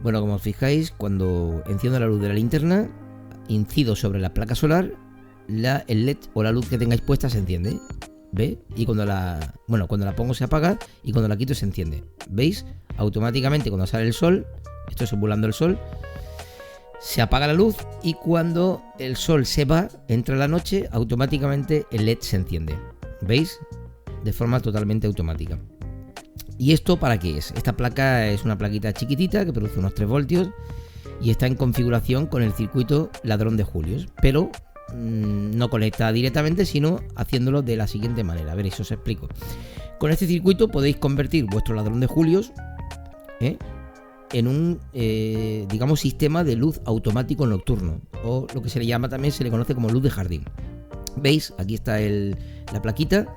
Bueno, como os fijáis, cuando enciendo la luz de la linterna, incido sobre la placa solar, el LED o la luz que tengáis puesta se enciende. ¿Ve? Y cuando la pongo se apaga y cuando la quito se enciende. ¿Veis? Automáticamente cuando sale el sol, estoy simulando el sol, se apaga la luz y cuando el sol se va, entra la noche, automáticamente el LED se enciende. ¿Veis? De forma totalmente automática. ¿Y esto para qué es? Esta placa es una plaquita chiquitita que produce unos 3 voltios y está en configuración con el circuito ladrón de julios, pero no conecta directamente, sino haciéndolo de la siguiente manera. Veréis, os explico. Con este circuito podéis convertir vuestro ladrón de julios en un digamos sistema de luz automático nocturno, o lo que se le llama también, se le conoce como luz de jardín. ¿Veis? Aquí está la plaquita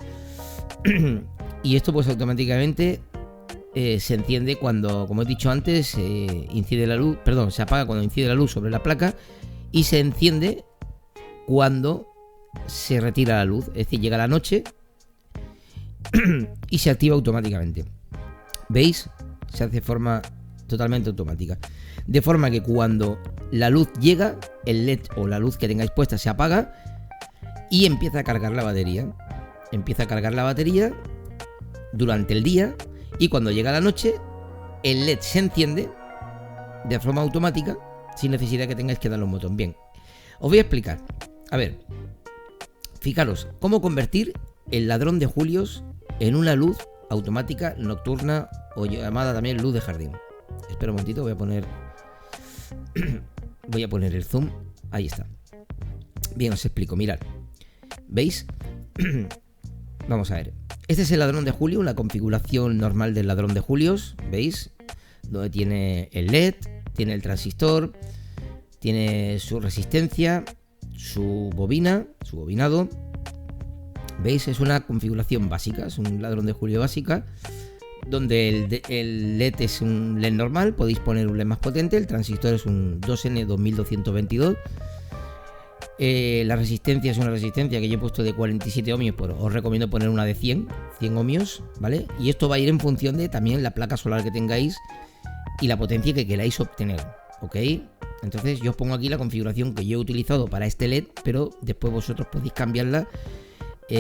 y esto pues automáticamente se enciende cuando, como he dicho antes, incide la luz, perdón, se apaga cuando incide la luz sobre la placa y se enciende cuando se retira la luz, es decir, llega la noche y se activa automáticamente. ¿Veis? Se hace de forma totalmente automática. De forma que cuando la luz llega, el LED o la luz que tengáis puesta se apaga y empieza a cargar la batería. Empieza a cargar la batería durante el día y cuando llega la noche, el LED se enciende de forma automática sin necesidad que tengáis que darle un botón. Bien, os voy a explicar. A ver, fijaros, cómo convertir el ladrón de julios en una luz automática nocturna o llamada también luz de jardín. Espera un momentito, voy a poner el zoom. Ahí está. Bien, os explico, mirad. ¿Veis? Vamos a ver. Este es el ladrón de julio, la configuración normal del ladrón de julios. ¿Veis? Donde tiene el LED, tiene el transistor, tiene su resistencia, su bobina, su bobinado. ¿Veis? Es una configuración básica, es un ladrón de julio básica, donde el LED es un LED normal, podéis poner un LED más potente, el transistor es un 2N2222. La resistencia es una resistencia que yo he puesto de 47 ohmios, pero os recomiendo poner una de 100 ohmios, ¿vale? Y esto va a ir en función de también la placa solar que tengáis y la potencia que queráis obtener, ¿ok? Entonces yo os pongo aquí la configuración que yo he utilizado para este LED, pero después vosotros podéis cambiarla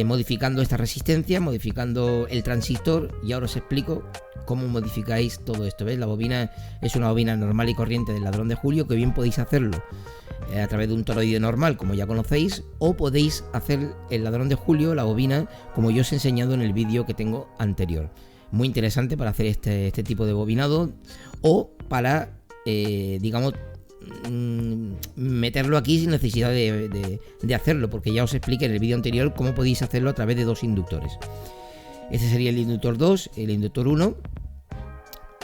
modificando esta resistencia, modificando el transistor, y ahora os explico cómo modificáis todo esto. ¿Veis? La bobina es una bobina normal y corriente del ladrón de julio, que bien podéis hacerlo a través de un toroide normal, como ya conocéis, o podéis hacer el ladrón de julio, la bobina, como yo os he enseñado en el vídeo que tengo anterior. Muy interesante para hacer este tipo de bobinado, o para, digamos, meterlo aquí sin necesidad de hacerlo, porque ya os expliqué en el vídeo anterior cómo podéis hacerlo a través de dos inductores. Este sería el inductor 2, el inductor 1,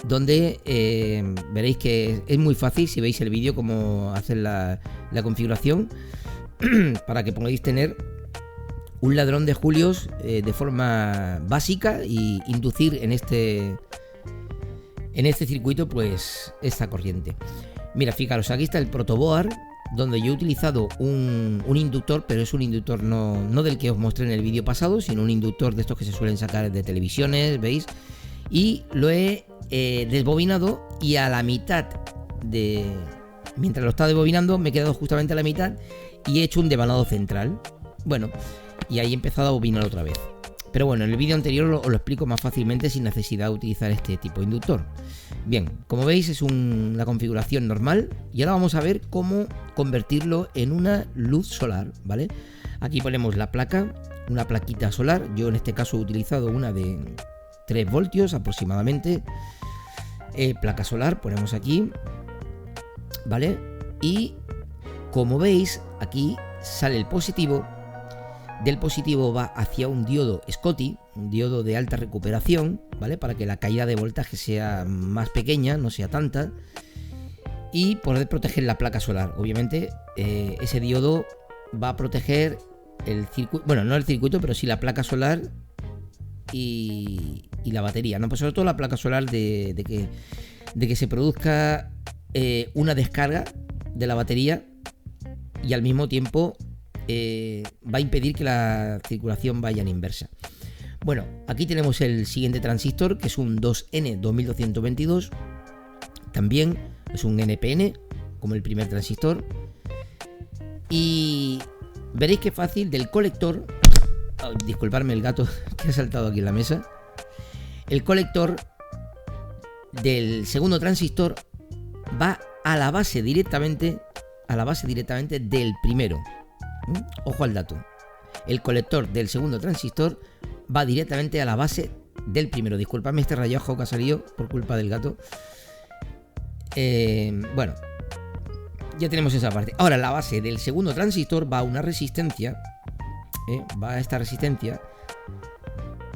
donde veréis que es muy fácil, si veis el vídeo, cómo hacer la configuración para que podáis tener un ladrón de julios de forma básica y inducir en este circuito pues esta corriente. Mira, fijaros, aquí está el protoboard, donde yo he utilizado un inductor, pero es un inductor no del que os mostré en el vídeo pasado, sino un inductor de estos que se suelen sacar de televisiones, ¿veis? Y lo he desbobinado, y a la mitad mientras lo estaba desbobinando, me he quedado justamente a la mitad y he hecho un devanado central. Bueno, y ahí he empezado a bobinar otra vez. Pero bueno, en el vídeo anterior os lo explico más fácilmente sin necesidad de utilizar este tipo de inductor. Bien, como veis es la configuración normal, y ahora vamos a ver cómo convertirlo en una luz solar, ¿vale? Aquí ponemos la placa, una plaquita solar. Yo en este caso he utilizado una de 3 voltios aproximadamente. Placa solar, ponemos aquí, ¿vale? Y como veis, aquí sale el positivo. Del positivo va hacia un diodo Schottky, un diodo de alta recuperación, ¿vale? Para que la caída de voltaje sea más pequeña, no sea tanta, y poder proteger la placa solar. Obviamente, ese diodo va a proteger el circuito, bueno, no el circuito, pero sí la placa solar y la batería, ¿no? Pues sobre todo la placa solar de que se produzca una descarga de la batería, y al mismo tiempo va a impedir que la circulación vaya en inversa. Bueno, aquí tenemos el siguiente transistor, que es un 2N2222, también es un NPN, como el primer transistor. Y veréis que fácil del colector, disculparme el gato que ha saltado aquí en la mesa, el colector del segundo transistor va a la base directamente del primero. Ojo al dato. El colector del segundo transistor va directamente a la base del primero. Disculpadme este rayajo que ha salido por culpa del gato. Bueno, ya tenemos esa parte. Ahora la base del segundo transistor va a una resistencia. Va a esta resistencia.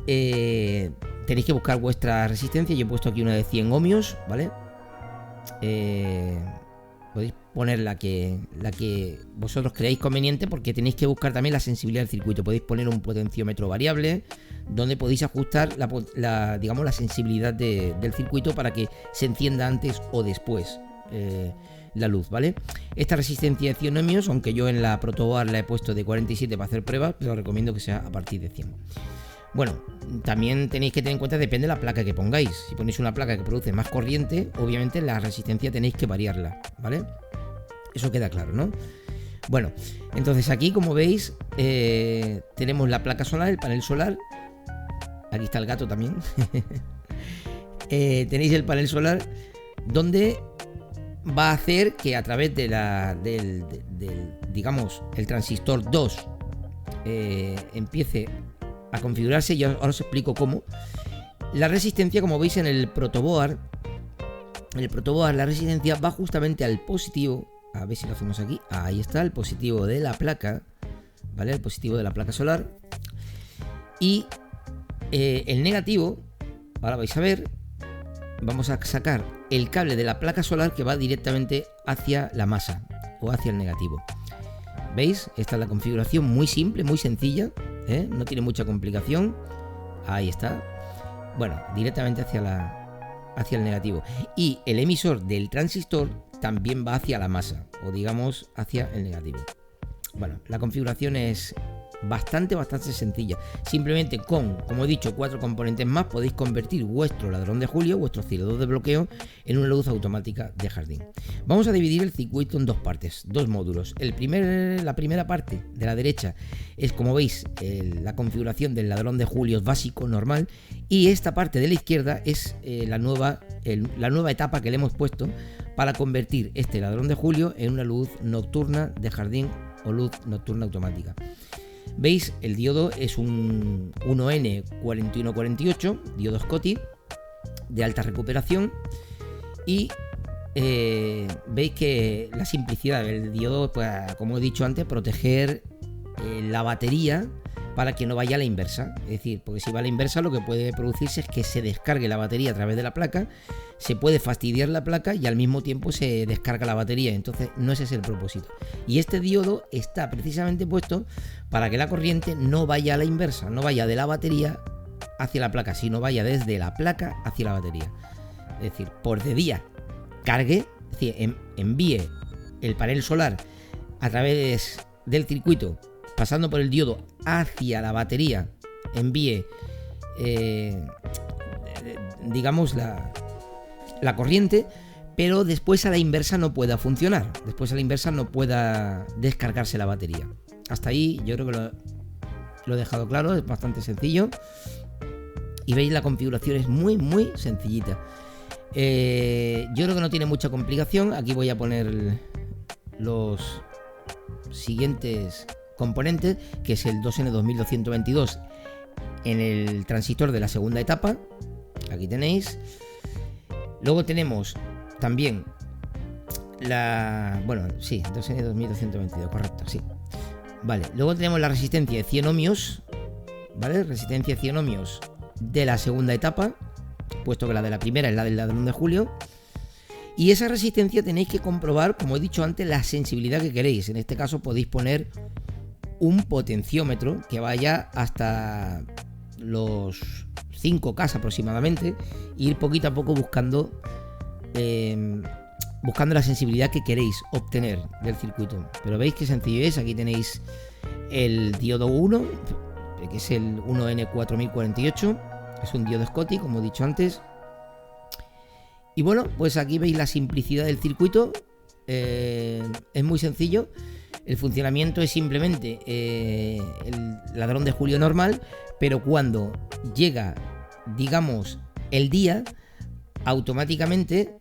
Tenéis que buscar vuestra resistencia. Yo he puesto aquí una de 100 ohmios, ¿vale? Podéis poner la que vosotros creáis conveniente, porque tenéis que buscar también la sensibilidad del circuito. Podéis poner un potenciómetro variable donde podéis ajustar digamos, la sensibilidad del circuito para que se encienda antes o después la luz, ¿vale? Esta resistencia de 100 ohmios, aunque yo en la protoboard la he puesto de 47 para hacer pruebas, pero os recomiendo que sea a partir de 100. Bueno, también tenéis que tener en cuenta, depende de la placa que pongáis. Si ponéis una placa que produce más corriente, obviamente la resistencia tenéis que variarla, ¿vale? Eso queda claro, ¿no? Bueno, entonces aquí, como veis, tenemos la placa solar, el panel solar. Aquí está el gato también. Tenéis el panel solar, donde va a hacer que a través de digamos, el transistor 2 empiece a configurarse. Y ahora os explico cómo. La resistencia, como veis en el protoboard, la resistencia va justamente al positivo. A ver si lo hacemos aquí. Ahí está, el positivo de la placa, ¿vale? El positivo de la placa solar. Y el negativo, ahora vais a ver, vamos a sacar el cable de la placa solar que va directamente hacia la masa o hacia el negativo. ¿Veis? Esta es la configuración, muy simple, muy sencilla, no tiene mucha complicación. Ahí está. Bueno, directamente hacia el negativo. Y el emisor del transistor también va hacia la masa, o digamos hacia el negativo. Bueno, la configuración es bastante sencilla. Simplemente con, como he dicho, 4 componentes más podéis convertir vuestro ladrón de Julio, vuestro oscilador de bloqueo, en una luz automática de jardín. Vamos a dividir el circuito en dos partes, dos módulos. La primera parte de la derecha es, como veis, la configuración del ladrón de Julio básico, normal, y esta parte de la izquierda es la nueva etapa que le hemos puesto para convertir este ladrón de Julio en una luz nocturna de jardín o luz nocturna automática. ¿Veis? El diodo es un 1N4148, diodo Schottky de alta recuperación. Y veis que la simplicidad del diodo, pues, como he dicho antes, proteger la batería para que no vaya a la inversa. Es decir, porque si va a la inversa, lo que puede producirse es que se descargue la batería a través de la placa, se puede fastidiar la placa y al mismo tiempo se descarga la batería. Entonces no ese es el propósito. Y este diodo está precisamente puesto para que la corriente no vaya a la inversa, no vaya de la batería hacia la placa, sino vaya desde la placa hacia la batería. Es decir, por de día cargue, es decir, envíe el panel solar a través del circuito, pasando por el diodo hacia la batería, envíe digamos la corriente, pero después a la inversa no pueda funcionar, después a la inversa no pueda descargarse la batería. Hasta ahí yo creo que lo he dejado claro, es bastante sencillo. Y veis, la configuración es muy sencillita. Yo creo que no tiene mucha complicación. Aquí voy a poner los siguientes componentes, que es el 2N2222 en el transistor de la segunda etapa. Aquí tenéis. Luego tenemos también 2N2222, correcto, sí. Vale, luego tenemos la resistencia de 100 ohmios, ¿vale? Resistencia de 100 ohmios de la segunda etapa, puesto que la de la primera es la del ladrón de Julio. Y esa resistencia tenéis que comprobar, como he dicho antes, la sensibilidad que queréis. En este caso podéis poner un potenciómetro que vaya hasta los 5K aproximadamente, e ir poquito a poco buscando la sensibilidad que queréis obtener del circuito. Pero veis qué sencillo es. Aquí tenéis el diodo 1, que es el 1N4048, es un diodo Schottky, como he dicho antes. Y bueno, pues aquí veis la simplicidad del circuito. Es muy sencillo. El funcionamiento es simplemente el ladrón de Julio normal, pero cuando llega, digamos, el día, automáticamente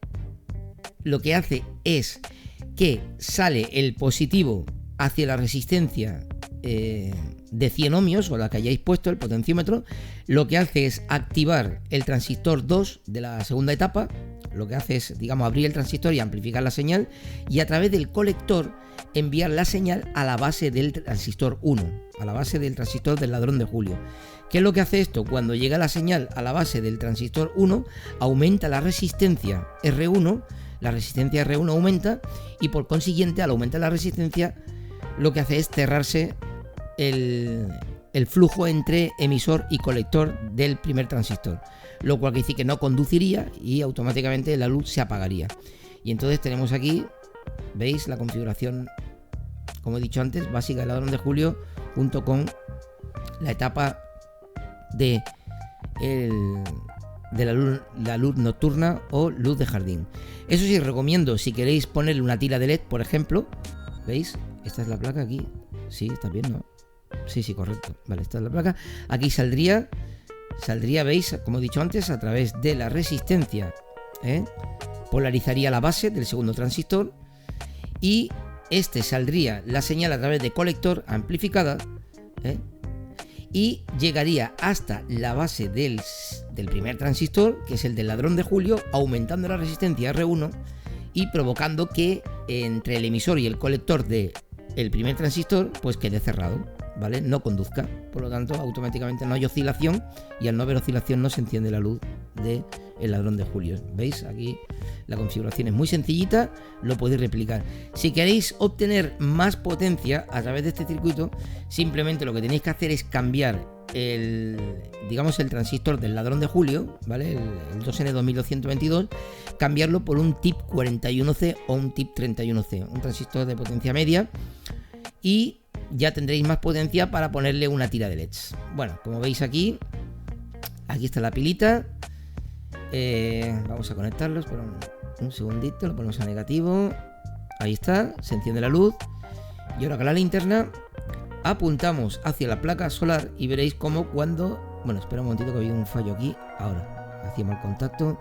lo que hace es que sale el positivo hacia la resistencia de 100 ohmios o la que hayáis puesto, el potenciómetro. Lo que hace es activar el transistor 2 de la segunda etapa. Lo que hace es, digamos, abrir el transistor y amplificar la señal, y a través del colector enviar la señal a la base del transistor 1, a la base del transistor del ladrón de Julio. ¿Qué es lo que hace esto? Cuando llega la señal a la base del transistor 1, aumenta la resistencia R1, la resistencia R1 aumenta, y por consiguiente, al aumentar la resistencia, lo que hace es cerrarse el flujo entre emisor y colector del primer transistor, lo cual quiere decir que no conduciría y automáticamente la luz se apagaría. Y entonces tenemos aquí, veis la configuración, como he dicho antes, básica del ladrón de Julio, junto con la etapa de la luz nocturna o luz de jardín. Eso sí, recomiendo, si queréis ponerle una tira de LED, por ejemplo, ¿veis? Esta es la placa aquí. Sí, está bien, ¿no? Sí, correcto. Vale, esta es la placa. Aquí saldría, veis, como he dicho antes, a través de la resistencia, polarizaría la base del segundo transistor, y saldría la señal a través de colector amplificada, y llegaría hasta la base del primer transistor, que es el del ladrón de Julio, aumentando la resistencia R1 y provocando que entre el emisor y el colector del primer transistor pues quede cerrado, ¿vale? No conduzca. Por lo tanto, automáticamente no hay oscilación, y al no haber oscilación no se enciende la luz del ladrón de Julio. ¿Veis? Aquí la configuración es muy sencillita, lo podéis replicar. Si queréis obtener más potencia a través de este circuito, simplemente lo que tenéis que hacer es cambiar el transistor del ladrón de Julio, ¿vale? El 2N2222, cambiarlo por un tip 41C o un tip 31C, un transistor de potencia media, y ya tendréis más potencia para ponerle una tira de LEDs. Bueno, como veis aquí está la pilita. Vamos a conectarlos, pero un segundito, lo ponemos a negativo. Ahí está, se enciende la luz. Y ahora con la linterna apuntamos hacia la placa solar y veréis cómo bueno, espera un momentito que ha habido un fallo aquí. Ahora, hacemos el contacto.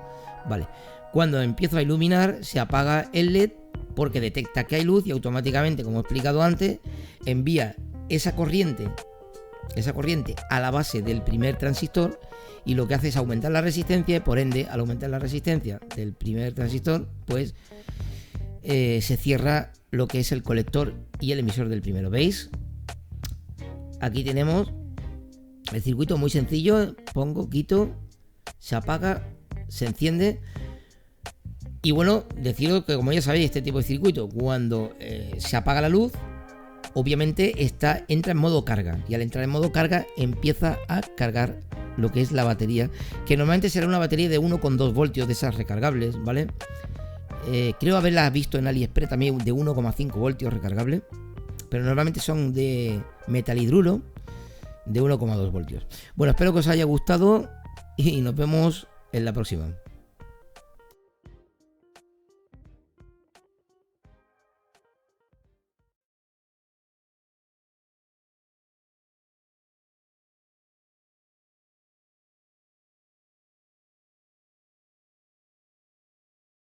Vale, cuando empiezo a iluminar se apaga el LED porque detecta que hay luz y automáticamente, como he explicado antes, envía esa corriente a la base del primer transistor, y lo que hace es aumentar la resistencia, y por ende, al aumentar la resistencia del primer transistor, pues se cierra lo que es el colector y el emisor del primero. ¿Veis? Aquí tenemos el circuito muy sencillo. Pongo, quito, se apaga, se enciende. Y bueno, deciros que, como ya sabéis, este tipo de circuito, cuando se apaga la luz, obviamente entra en modo carga, y al entrar en modo carga empieza a cargar lo que es la batería, que normalmente será una batería de 1,2 voltios de esas recargables, ¿vale? Creo haberlas visto en AliExpress también de 1,5 voltios recargables, pero normalmente son de metal hidruro de 1,2 voltios. Bueno, espero que os haya gustado y nos vemos en la próxima.